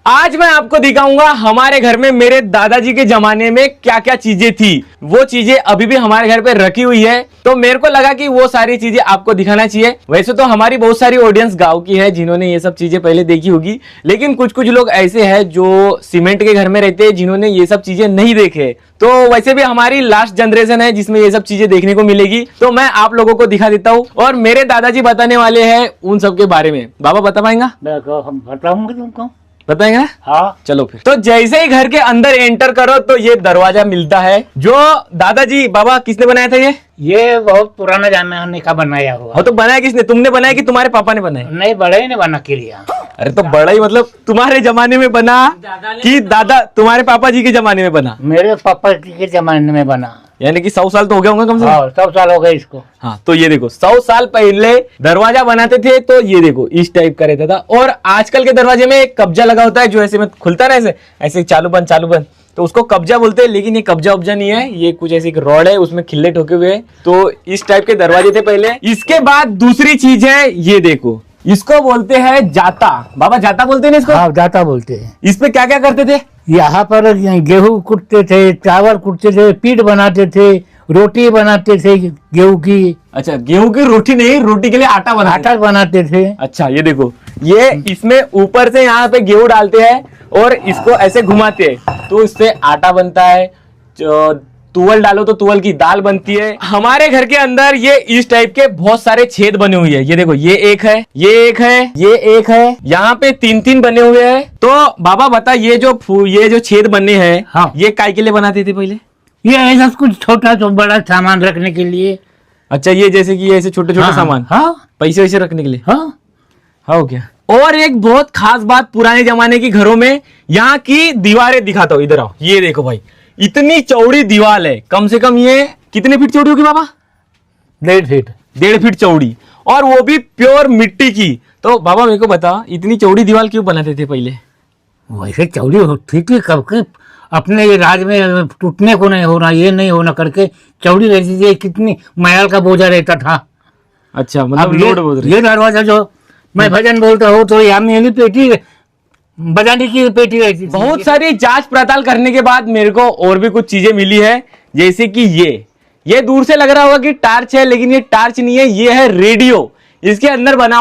आज मैं आपको दिखाऊंगा हमारे घर में मेरे दादाजी के जमाने में क्या क्या चीजें थी। वो चीजें अभी भी हमारे घर पे रखी हुई है, तो मेरे को लगा कि वो सारी चीजें आपको दिखाना चाहिए। वैसे तो हमारी बहुत सारी ऑडियंस गांव की है जिन्होंने ये सब चीजें पहले देखी होगी, लेकिन कुछ कुछ लोग ऐसे हैं जो सीमेंट के घर में रहते हैं जिन्होंने ये सब चीजें नहीं देखे। तो वैसे भी हमारी लास्ट जनरेशन है जिसमें ये सब चीजें देखने को मिलेगी, तो मैं आप लोगों को दिखा देता हूँ और मेरे दादाजी बताने वाले हैं उन सब के बारे में। बाबा बता पाएंगा? हम बताऊंगा तुमको, बताएंगे ना? हाँ चलो फिर। तो जैसे ही घर के अंदर एंटर करो तो ये दरवाजा मिलता है जो दादाजी बाबा किसने बनाया था? ये बहुत पुराना जमाने का बनाया हुआ। हाँ, तो बनाया किसने? तुमने बनाया कि तुम्हारे पापा ने बनाया? नहीं, बड़े ही ने बना के लिया। अरे तो बड़ा ही मतलब तुम्हारे जमाने में बना कि दादा तुम्हारे पापा जी के जमाने में बना? मेरे पापा के जमाने में बना, यानी कि 100 साल तो हो गया होगा कम से कम। हाँ 100 साल हो गए इसको। हाँ, तो ये देखो 100 साल पहले दरवाजा बनाते थे तो ये देखो इस टाइप का रहता था। और आजकल के दरवाजे में एक कब्जा लगा होता है जो ऐसे में खुलता है, ऐसे ऐसे चालू बंद, तो उसको कब्जा बोलते हैं। लेकिन ये कब्जा उब्जा नहीं है, ये कुछ ऐसी एक रॉड है, उसमें खिल्ले ठोके हुए हैं। तो इस टाइप के दरवाजे थे पहले। इसके बाद दूसरी चीज है, ये देखो इसको बोलते हैं जाता। बाबा जाता बोलते हैं ना इसको? हाँ जाता बोलते हैं। इस पे क्या क्या करते थे? यहाँ पर गेहूं कुटते थे, चावल कुटते थे, पीठ बनाते थे, रोटी बनाते थे गेहूं की। अच्छा, गेहूं की रोटी नहीं, रोटी के लिए आटा बनाते थे। अच्छा, ये देखो ये इसमें ऊपर से यहाँ पे गेहूं डालते हैं और इसको ऐसे घुमाते हैं तो इससे आटा बनता है। तुवल डालो तो तुवल की दाल बनती है। हमारे घर के अंदर ये इस टाइप के बहुत सारे छेद बने हुए हैं। ये देखो ये एक है, ये एक है, ये एक है, यहाँ पे 3-3 बने हुए हैं। तो बाबा बता, ये जो छेद बने हैं, हाँ, ये काय के लिए बनाते थे पहले? ये ऐसा कुछ छोटा तो बड़ा सामान रखने के लिए। अच्छा, ये जैसे कि ऐसे छोटे छोटे सामान, हाँ, पैसे वैसे रखने के लिए। हाँ हाँ क्या? और एक बहुत खास बात पुराने जमाने की घरों में, यहाँ की दीवारें दिखाता हूँ, इधर आओ। ये देखो भाई, इतनी चौड़ी दीवार है। कम से कम ये कितने फीट चौड़ी होगी बाबा? 1.5 फीट। 1.5 फीट चौड़ी, और वो भी प्योर मिट्टी की। तो बाबा मेरे को बता, इतनी चौड़ी दीवार क्यों बनाते थे पहले? वैसे चौड़ी होती थी कब के, अपने ये राज में टूटने को नहीं होना, ये नहीं होना करके चौड़ी रहती थी। कितनी मायल का बोझा रहता था। अच्छा, मतलब अब लोड बोल रहे। ये दरवाजा जो मैं भजन बोलता हूँ तो यहाँ मेरी पेटी बजाने की पेटी रहती थी। बहुत सारी जांच पड़ताल करने के बाद मेरे को और भी कुछ चीजें मिली है, जैसे कि ये दूर से लग रहा होगा कि टार्च है, लेकिन ये टार्च नहीं है, ये है रेडियो। इसके अंदर बना